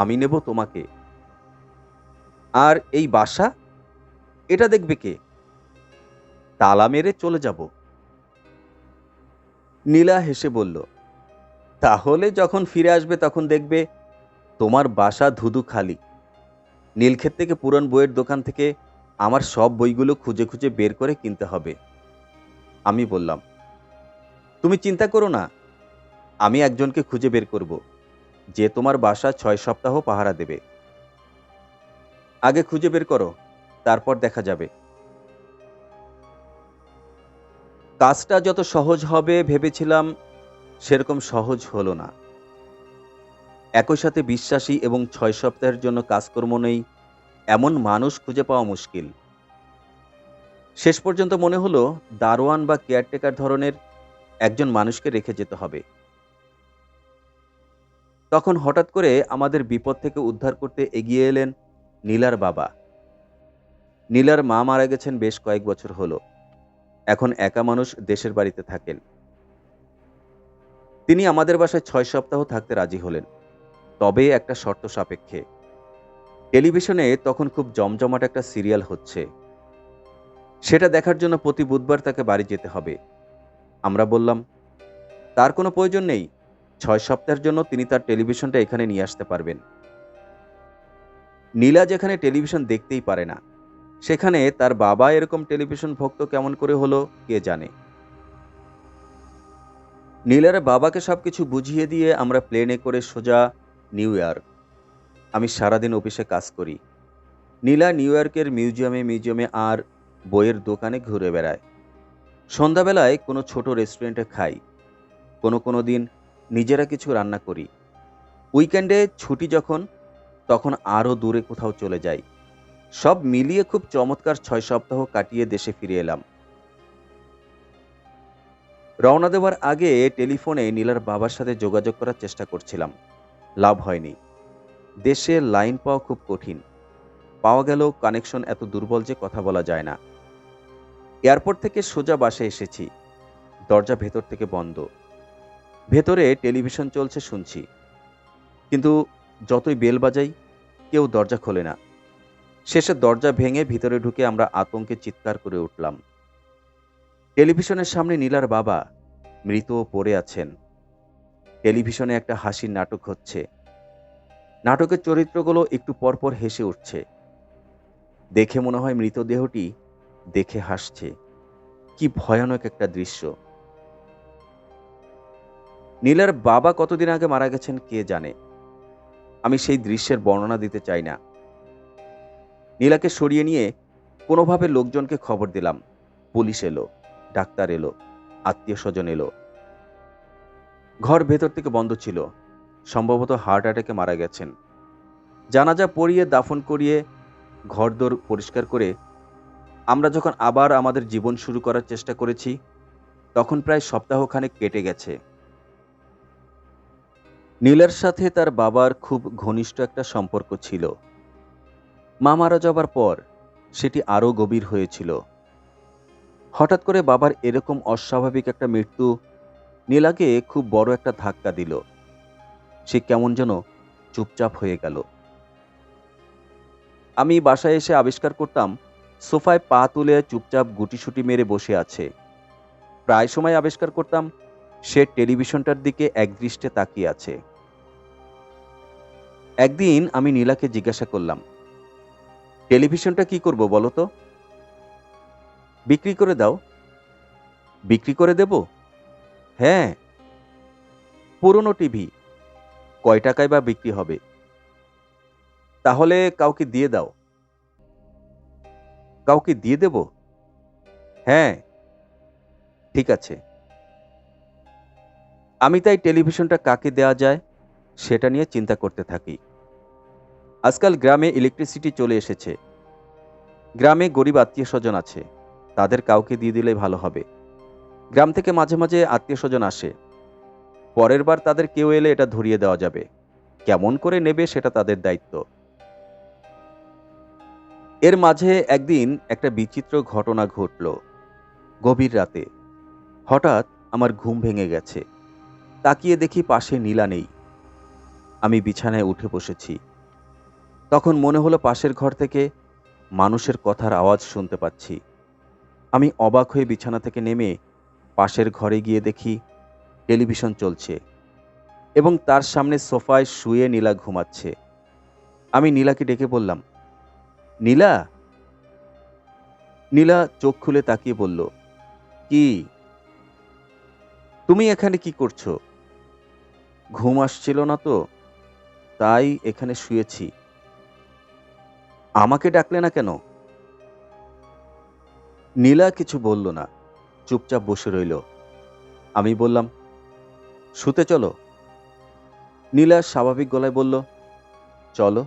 আমি নেব তোমাকে। আর এই বাসা, এটা দেখবে কে? তালা মেরে চলে যাব। নীলা হেসে বলল, তাহলে যখন ফিরে আসবে তখন দেখবে তোমার বাসা ধুধু খালি। নীলক্ষেত থেকে পুরান বইয়ের দোকান থেকে আমার সব বইগুলো খুঁজে খুঁজে বের করে কিনতে হবে। আমি বললাম, তুমি চিন্তা করো না, আমি একজনকে খুঁজে বের করব, যে তোমার বাসা 6 সপ্তাহ পাহারা দেবে। আগে খুঁজে বের করো, তারপর দেখা যাবে। কাজটা যত সহজ হবে ভেবেছিলাম, সেরকম সহজ হলো না। একই সাথে বিশ্বাসী এবং 6 সপ্তাহের জন্য কাজকর্ম নেই এমন মানুষ খুঁজে পাওয়া মুশকিল। শেষ পর্যন্ত মনে হলো দারোয়ান বা কেয়ারটেকার ধরনের একজন মানুষকে রেখে যেতে হবে। তখন হঠাৎ করে আমাদের বিপদ থেকে উদ্ধার করতে এগিয়ে এলেন নীলার বাবা। নীলার মা মারা গেছেন বেশ কয়েক বছর হলো। এখন একা মানুষ দেশের বাড়িতে থাকেন। তিনি আমাদের বাসায় ৬ সপ্তাহ থাকতে রাজি হলেন, তবে একটা শর্ত সাপেক্ষে। টেলিভিশনে তখন খুব জমজমাট একটা সিরিয়াল হচ্ছে, সেটা দেখার জন্য প্রতি বুধবার তাকে বাড়ি যেতে হবে। আমরা বললাম, তার কোনো প্রয়োজন নেই, ৬ সপ্তাহের জন্য তিনি তার টেলিভিশনটা এখানে নিয়ে আসতে পারবেন। নীলা যেখানে টেলিভিশন দেখতেই পারে না, সেখানে তার বাবা এরকম টেলিভিশন ভক্ত কেমন করে হলো কে জানে। নীলার বাবাকে সবকিছু বুঝিয়ে দিয়ে আমরা প্লেনে করে সোজা নিউ ইয়র্ক। আমি সারাদিন অফিসে কাজ করি। নীলা নিউ ইয়র্কের মিউজিয়ামে আর বইয়ের দোকানে ঘুরে বেড়ায়। সন্ধ্যাবেলায় কোনো ছোট রেস্টুরেন্টে খাই, কোনো দিন নিজেরা কিছু রান্না করি। উইকেন্ডে ছুটি যখন, তখন আরও দূরে কোথাও চলে যাই। সব মিলিয়ে খুব চমৎকার ৬ সপ্তাহ কাটিয়ে দেশে ফিরে এলাম। রওনা দেওয়ার আগে টেলিফোনে নীলার বাবার সাথে যোগাযোগ করার চেষ্টা করছিলাম, লাভ হয়নি। দেশে লাইন পাওয়া খুব কঠিন, পাওয়া গেলেও কানেকশন এত দুর্বল যে কথা বলা যায় না। এয়ারপোর্ট থেকে সোজা বাসে এসেছি, দরজা ভেতর থেকে বন্ধ। ভেতরে টেলিভিশন চলছে শুনছি, কিন্তু যতই বেল বাজাই কেউ দরজা খোলে না। শেষে দরজা ভেঙে ভিতরে ঢুকে আমরা আতঙ্কে চিৎকার করে উঠলাম। টেলিভিশনের সামনে নীলার বাবা মৃত পড়ে আছেন। টেলিভিশনে একটা হাসির নাটক হচ্ছে, নাটকের চরিত্রগুলো একটু পরপর হেসে উঠছে। দেখে মনে হয় মৃতদেহটি দেখে হাসছে। কি ভয়ানক একটা দৃশ্য। নীলার বাবা কতদিন আগে মারা গেছেন কে জানে। আমি সেই দৃশ্যের বর্ণনা দিতে চাই না। নীলাকে সরিয়ে নিয়ে কোনোভাবে লোকজনকে খবর দিলাম। পুলিশ এলো, ডাক্তার এলো, আত্মীয় স্বজন এলো। ঘর ভেতর থেকে বন্ধ ছিল, সম্ভবত হার্ট অ্যাটাকে মারা গেছেন। জানাজা পড়িয়ে দাফন করিয়ে ঘরদোর পরিষ্কার করে আমরা যখন আবার আমাদের জীবন শুরু করার চেষ্টা করেছি, তখন প্রায় সপ্তাহখানেক কেটে গেছে। নীলার সাথে তার বাবার খুব ঘনিষ্ঠ একটা সম্পর্ক ছিল। মা মারা যাবার পর সেটি আরও গভীর হয়েছিল। হঠাৎ করে বাবার এরকম অস্বাভাবিক একটা মৃত্যু নীলাকে খুব বড় একটা ধাক্কা দিল। সে কেমন যেন চুপচাপ হয়ে গেল। আমি বাসায় এসে আবিষ্কার করতাম সোফায় পা তুলে চুপচাপ গুটিসুটি মেরে বসে আছে। প্রায় সময় আবিষ্কার করতাম সে টেলিভিশনটার দিকে একদৃষ্টে তাকিয়ে আছে। একদিন আমি নীলাকে জিজ্ঞাসা করলাম, টেলিভিশনটা কি করব বলো তো? বিক্রি করে দাও। বিক্রি করে দেব? হ্যাঁ। পুরনো টিভি, কয় টাকায় বা বিক্রি হবে? তাহলে কাউকে দিয়ে দাও। কাউকে দিয়ে দেব? হ্যাঁ, ঠিক আছে। আমি তাই টেলিভিশনটা কাকে দেওয়া যায় সেটা নিয়ে চিন্তা করতে থাকি। আজকাল গ্রামে ইলেকট্রিসিটি চলে এসেছে। গ্রামে গরিব আত্মীয় স্বজন আছে, তাদের কাউকে দিয়ে দিলে ভালো হবে। গ্রাম থেকে মাঝে মাঝে আত্মীয় স্বজন আসে, পরের বার তাদের কেউ এলে এটা ধরিয়ে দেওয়া যাবে। কেমন করে নেবে সেটা তাদের দায়িত্ব। এর মাঝে একদিন একটা বিচিত্র ঘটনা ঘটল। গভীর রাতে হঠাৎ আমার ঘুম ভেঙে গেছে। তাকিয়ে দেখি পাশে নীলা নেই। আমি বিছানায় উঠে বসেছি। তখন মনে হলো পাশের ঘর থেকে মানুষের কথার আওয়াজ শুনতে পাচ্ছি। আমি অবাক হয়ে বিছানা থেকে নেমে পাশের ঘরে গিয়ে দেখি টেলিভিশন চলছে এবং তার সামনে সোফায় শুয়ে নীলা ঘুমাচ্ছে। আমি নীলাকে ডেকে বললাম, নীলা। নীলা চোখ খুলে তাকিয়ে বলল, কি? তুমি এখানে কি করছো? ঘুম আসছিল না তো, তাই এখানে শুয়েছি। আমাকে ডাকলে না কেন? নীলা কিছু বলল না, চুপচাপ বসে রইল। আমি বললাম, শুতে চলো। নীলা স্বাভাবিক গলায় বলল, চলো।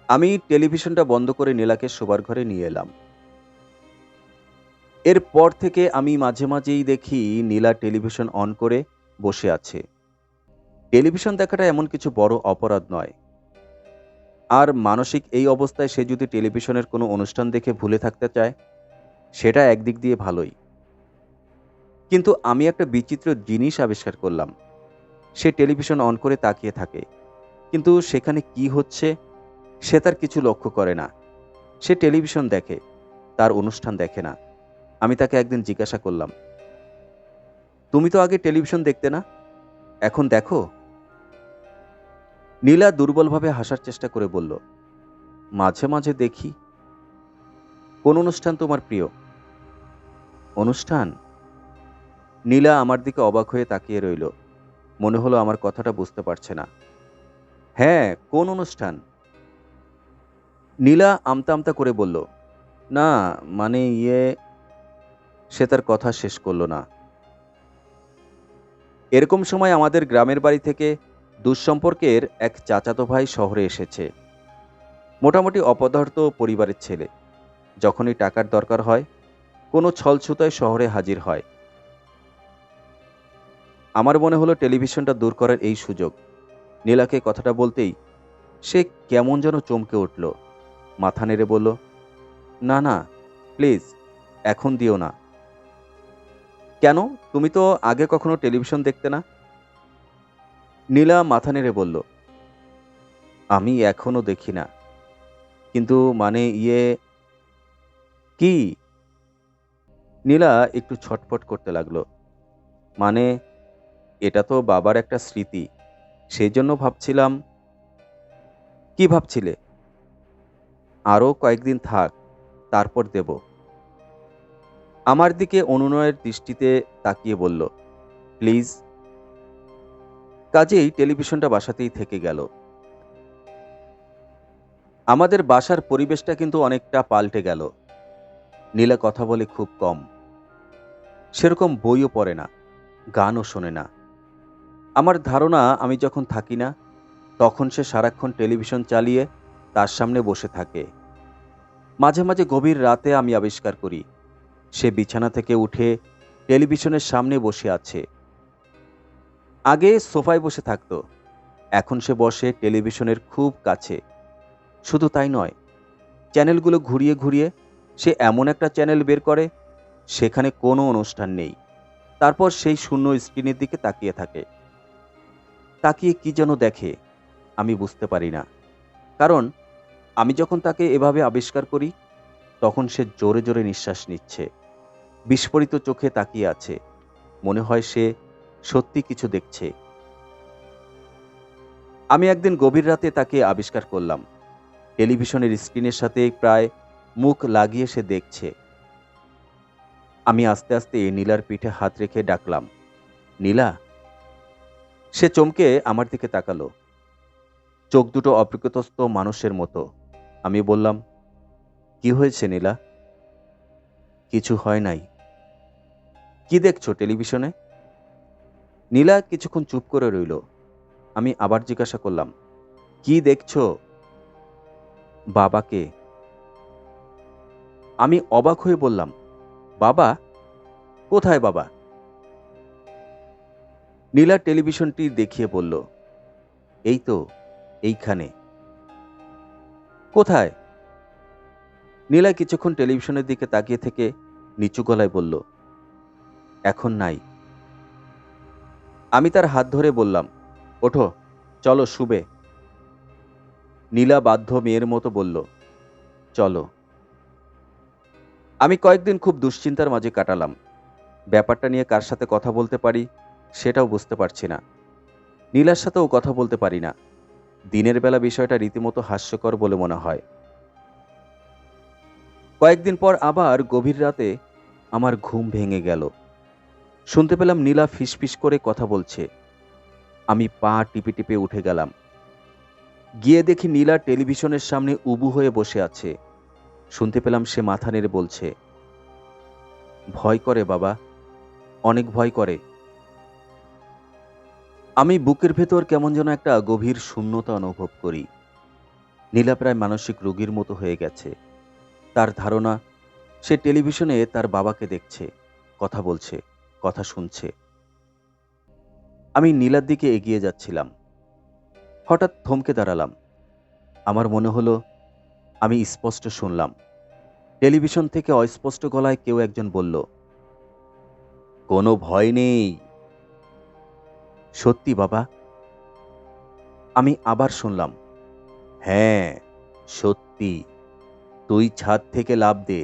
আমি টেলিভিশনটা বন্ধ করে নীলাকে শোবার ঘরে নিয়ে এলাম। এরপর থেকে আমি মাঝে মাঝেই দেখি নীলা টেলিভিশন অন করে বসে আছে। টেলিভিশন দেখাটা এমন কিছু বড় অপরাধ নয়। আর মানসিক এই অবস্থায় সে যদি টেলিভিশনের কোনো অনুষ্ঠান দেখে ভুলে থাকতে চায়, সেটা একদিক দিয়ে ভালোই। কিন্তু আমি একটা বিচিত্র জিনিস আবিষ্কার করলাম। সে টেলিভিশন অন করে তাকিয়ে থাকে, কিন্তু সেখানে কি হচ্ছে সে তার কিছু লক্ষ্য করে না। সে টেলিভিশন দেখে, তার অনুষ্ঠান দেখে না। আমি তাকে একদিন জিজ্ঞাসা করলাম, তুমি তো আগে টেলিভিশন দেখতে না, এখন দেখো? নীলা দুর্বলভাবে হাসার চেষ্টা করে বলল, মাঝে মাঝে দেখি। কোন অনুষ্ঠান তোমার প্রিয়? অনুষ্ঠান? নীলা আমার দিকে অবাক হয়ে তাকিয়ে রইল। মনে হলো আমার কথাটা বুঝতে পারছে না। হ্যাঁ, কোন অনুষ্ঠান? নীলা আমতা আমতা করে বলল, না, মানে সে তার কথা শেষ করল না। এরকম সময় আমাদের গ্রামের বাড়ি থেকে দুঃসম্পর্কের এক চাচাতো ভাই শহরে এসেছে। মোটামুটি অপদার্থ পরিবারের ছেলে। যখনই টাকার দরকার হয়, কোনো ছলছুতায় শহরে হাজির হয়। আমার মনে হলো টেলিভিশনটা দূর করার এই সুযোগ। নীলাকে কথাটা বলতেই সে কেমন যেন চমকে উঠল, মাথা নেড়ে বলল, না না, প্লিজ, এখন দিও না। কেন? তুমি তো আগে কখনো টেলিভিশন দেখতে না? নীলা মাথা নেড়ে বলল, আমি এখনো দেখি না, কিন্তু মানে কি? নীলা একটু ছটফট করতে লাগলো। মানে, এটা তো বাবার একটা স্মৃতি, সেই জন্য ভাবছিলাম। কি ভাবছিলে? আরও কয়েকদিন থাক, তারপর দেব। আমার দিকে অনুনয়ের দৃষ্টিতে তাকিয়ে বলল, প্লিজ। কাজেই টেলিভিশনটা বাসাতেই থেকে গেল। আমাদের বাসার পরিবেশটা কিন্তু অনেকটা পাল্টে গেল। নীলা কথা বলে খুব কম, সেরকম বইও পড়ে না, গানও শোনে না। আমার ধারণা আমি যখন থাকি না, তখন সে সারাক্ষণ টেলিভিশন চালিয়ে তার সামনে বসে থাকে। মাঝে মাঝে গভীর রাতে আমি আবিষ্কার করি সে বিছানা থেকে উঠে টেলিভিশনের সামনে বসে আছে। আগে সোফায় বসে থাকতো, এখন সে বসে টেলিভিশনের খুব কাছে। শুধু তাই নয়, চ্যানেলগুলো ঘুরিয়ে ঘুরিয়ে সে এমন একটা চ্যানেল বের করে সেখানে কোনো অনুষ্ঠান নেই। তারপর সেই শূন্য স্ক্রিনের দিকে তাকিয়ে থাকে। তাকিয়ে কি যেন দেখে, আমি বুঝতে পারি না। কারণ আমি যখন তাকে এভাবে আবিষ্কার করি, তখন সে জোরে জোরে নিঃশ্বাস নিচ্ছে, বিস্ফোরিত চোখে তাকিয়ে আছে। মনে হয় সে সত্যি কিছু দেখছে। আমি একদিন গভীর রাতে তাকে আবিষ্কার করলাম, টেলিভিশনের স্ক্রিনের সাথে প্রায় মুখ লাগিয়ে সে দেখছে। আমি আস্তে আস্তে নীলার পিঠে হাত রেখে ডাকলাম, নীলা। সে চমকে আমার দিকে তাকালো, চোখ দুটো অপ্রকৃতস্থ মানুষের মতো। আমি বললাম, কি হয়েছে নীলা? কিছু হয় নাই। কি দেখছো টেলিভিশনে? নীলা কিছুক্ষণ চুপ করে রইল। আমি আবার জিজ্ঞাসা করলাম, কি দেখছো? বাবাকে। আমি অবাক হয়ে বললাম, বাবা? কোথায় বাবা? নীলা টেলিভিশনটি দেখিয়ে বলল, এই তো, এইখানে। কোথায়? নীলা কিছুক্ষণ টেলিভিশনের দিকে তাকিয়ে থেকে নিচু গলায় বলল, এখন নাই। আমি তার হাত ধরে বললাম, ওঠো, চলো শুবে। নীলা বাধ্য মেয়ের মতো বলল, চলো। আমি কয়েকদিন খুব দুশ্চিন্তার মাঝে কাটালাম। ব্যাপারটা নিয়ে কার সাথে কথা বলতে পারি সেটাও বুঝতে পারছি না। নীলার সাথেও কথা বলতে পারি না। দিনের বেলা বিষয়টা রীতিমতো হাস্যকর বলে মনে হয়। কয়েকদিন পর আবার গভীর রাতে আমার ঘুম ভেঙে গেল। শুনতে পেলাম নীলা ফিসফিস করে কথা বলছে। আমি পা টিপে টিপে উঠে গেলাম। গিয়ে দেখি নীলা টেলিভিশনের সামনে উবু হয়ে বসে আছে। শুনতে পেলাম সে মাথা নেড়ে বলছে, ভয় করে বাবা, অনেক ভয় করে। আমি বুকের ভেতর কেমন যেন একটা গভীর শূন্যতা অনুভব করি। নীলা প্রায় মানসিক রোগীর মতো হয়ে গেছে। তার ধারণা সে টেলিভিশনে তার বাবাকে দেখছে, কথা বলছে, কথা শুনছে। আমি নীলার দিকে এগিয়ে যাচ্ছিলাম। হঠাৎ থমকে দাঁড়ালাম। আমার মনে হলো আমি স্পষ্ট শুনলাম, টেলিভিশন থেকে অস্পষ্ট গলায় কেউ একজন বলল, কোনো ভয় নেই। সত্যি বাবা? আমি আবার শুনলাম, হ্যাঁ, সত্যি। তুই ছাদ থেকে লাফ দে,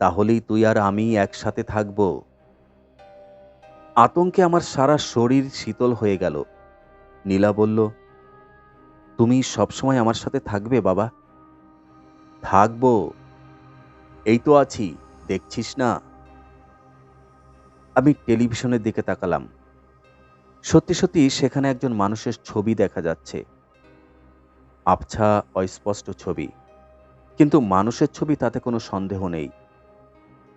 তাহলেই তুই আর আমি একসাথে থাকব। আতঙ্কে আমার সারা শরীর শীতল হয়ে গেল। নীলা বলল, তুমি সবসময় আমার সাথে থাকবে বাবা? থাকব। এই তো আছি, দেখছিস না? আমি টেলিভিশনের দিকে তাকালাম। সত্যি সত্যি সেখানে একজন মানুষের ছবি দেখা যাচ্ছে। আবছা, অস্পষ্ট ছবি, কিন্তু মানুষের ছবি, তাতে কোনো সন্দেহ নেই।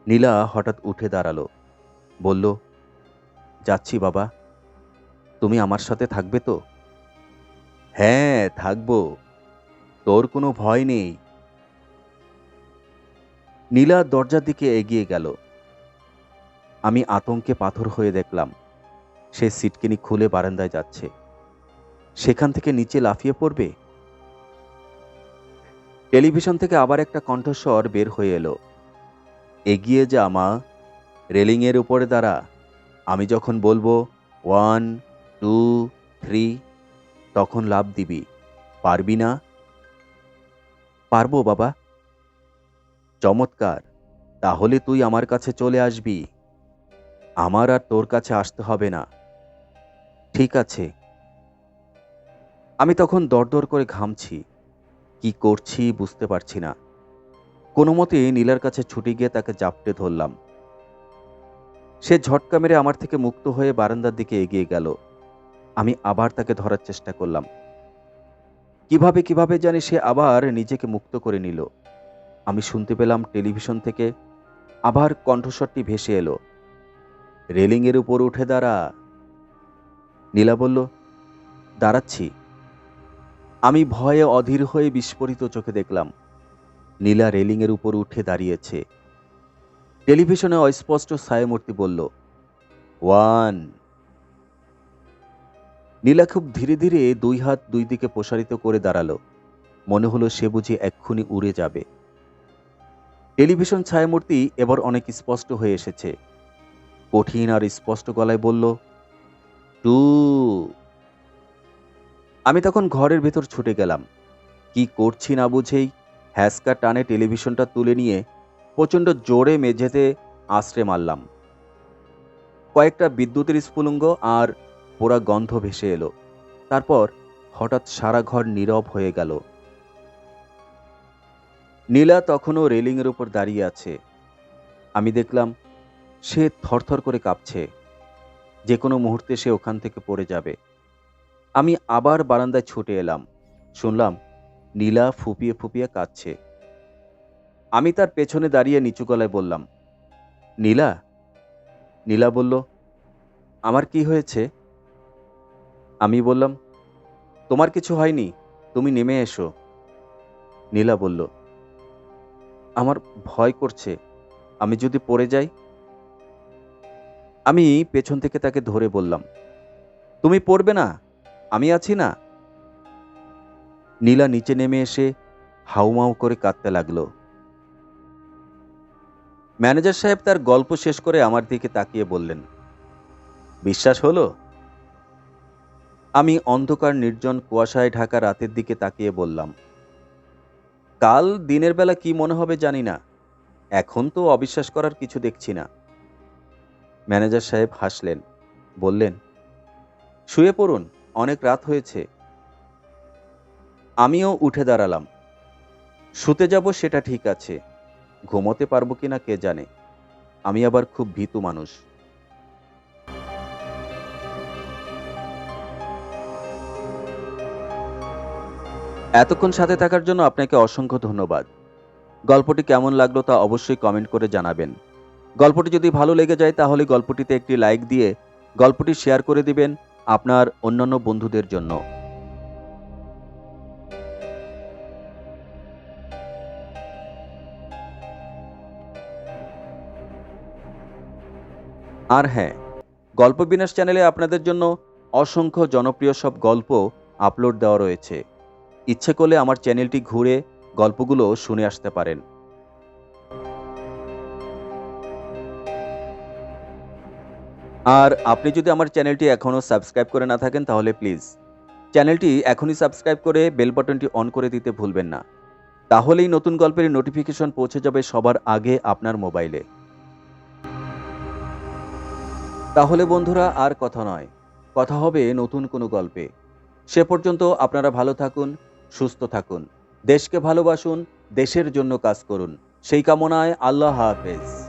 নীলা হঠাৎ উঠে দাঁড়ালো, বলল, যাচ্ছি বাবা, তুমি আমার সাথে থাকবে তো? হ্যাঁ, থাকবো। তোর কোনো ভয় নেই। নীলা দরজার দিকে এগিয়ে গেল। আমি আতঙ্কে পাথর হয়ে দেখলাম সে সিটকেনি খুলে বারান্দায় যাচ্ছে। সেখান থেকে নিচে লাফিয়ে পড়বে। টেলিভিশন থেকে আবার একটা কণ্ঠস্বর বের হয়ে এলো, এগিয়ে যা মা, রেলিংয়ের উপরে দাঁড়া। আমি যখন বলবো 1, 2, 3, তখন লাফ দিবি। পারবি না? পারবো বাবা। চমৎকার, তাহলে তুই আমার কাছে চলে আসবি। আমার আর তোর কাছে আসতে হবে না। ঠিক আছে। আমি তখন দরদর করে ঘামছি, কি করছি বুঝতে পারছি না। কোনো মতে নীলার কাছে ছুটে গিয়ে তাকে জাপটে ধরলাম। সে ঝটকা মেরে আমার থেকে মুক্ত হয়ে বারান্দার দিকে এগিয়ে গেল। আমি আবার তাকে ধরার চেষ্টা করলাম। কিভাবে কিভাবে জানি সে আবার নিজেকে মুক্ত করে নিল। আমি শুনতে পেলাম টেলিভিশন থেকে আবার কণ্ঠস্বরটি ভেসে এলো, রেলিংয়ের উপর উঠে দাঁড়া। নীলা বলল, দাঁড়াচ্ছি। আমি ভয়ে অধীর হয়ে বিস্ফোরিত চোখে দেখলাম নীলা রেলিংয়ের উপর উঠে দাঁড়িয়েছে। টেলিভিশনে অস্পষ্ট ছায়ামূর্তি বলল, 1। নীলা খুব ধীরে ধীরে 2 হাত 2 দিকে প্রসারিত করে দাঁড়ালো। মনে হলো সে বুঝি এক্ষুনি উড়ে যাবে। টেলিভিশন ছায়ামূর্তি এবার অনেক স্পষ্ট হয়ে এসেছে। কঠিন আর স্পষ্ট গলায় বলল, 2। আমি তখন ঘরের ভেতর ছুটে গেলাম। কি করছি না বুঝেই হ্যাসকা টানে টেলিভিশনটা তুলে নিয়ে প্রচণ্ড জোরে মেঝেতে আছড়ে মারলাম। কয়েকটা বিদ্যুতের স্ফুলিঙ্গ আর পোড়া গন্ধ ভেসে এলো। তারপর হঠাৎ সারা ঘর নীরব হয়ে গেল। নীলা তখনও রেলিংয়ের উপর দাঁড়িয়ে আছে। আমি দেখলাম সে থরথর করে কাঁপছে। যে কোনো মুহূর্তে সে ওখান থেকে পড়ে যাবে। আমি আবার বারান্দায় ছুটে এলাম। শুনলাম নীলা ফুপিয়ে ফুপিয়ে কাঁদছে। আমি তার পেছনে দাঁড়িয়ে নিচু গলায় বললাম, নীলা। নীলা বলল, আমার কি হয়েছে? আমি বললাম, তোমার কিছু হয়নি, তুমি নেমে এসো। নীলা বলল, আমার ভয় করছে, আমি যদি পড়ে যাই। আমি পেছন থেকে তাকে ধরে বললাম, তুমি পড়বে না, আমি আছি না। নীলা নিচে নেমে এসে হাউমাউ করে কাঁদতে লাগলো। ম্যানেজার সাহেব তার গল্প শেষ করে আমার দিকে তাকিয়ে বললেন, বিশ্বাস হলো? আমি অন্ধকার নির্জন কুয়াশায় ঢাকা রাতের দিকে তাকিয়ে বললাম, কাল দিনের বেলা কি মনে হবে জানি না, এখন তো অবিশ্বাস করার কিছু দেখছি না। ম্যানেজার সাহেব হাসলেন, বললেন, শুয়ে পড়ুন, অনেক রাত হয়েছে। আমিও উঠে দাঁড়ালাম। শুতে যাব সেটা ঠিক আছে, ঘুমোতে পারবো কিনা কে জানে। আমি আবার খুব ভীতু মানুষ। এতক্ষণ সাথে থাকার জন্য আপনাকে অসংখ্য ধন্যবাদ। গল্পটি কেমন লাগলো তা অবশ্যই কমেন্ট করে জানাবেন। গল্পটি যদি ভালো লেগে যায় তাহলে গল্পটিতে একটি লাইক দিয়ে গল্পটি শেয়ার করে দিবেন আপনার অন্যান্য বন্ধুদের জন্য। আর হ্যাঁ, গল্প বিনাশ চ্যানেলে আপনাদের জন্য অসংখ্য জনপ্রিয় সব গল্প আপলোড দেওয়া রয়েছে। ইচ্ছে করলে আমার চ্যানেলটি ঘুরে গল্পগুলো শুনে আসতে পারেন। আর আপনি যদি আমার চ্যানেলটি এখনও সাবস্ক্রাইব করে না থাকেন তাহলে প্লিজ চ্যানেলটি এখনই সাবস্ক্রাইব করে বেল বাটনটি অন করে দিতে ভুলবেন না। তাহলেই নতুন গল্পের নোটিফিকেশন পৌঁছে যাবে সবার আগে আপনার মোবাইলে। তাহলে বন্ধুরা আর কথা নয়, কথা হবে নতুন কোনো গল্পে। সে পর্যন্ত আপনারা ভালো থাকুন, সুস্থ থাকুন, দেশকে ভালোবাসুন, দেশের জন্য কাজ করুন। সেই কামনায় আল্লাহ হাফেজ।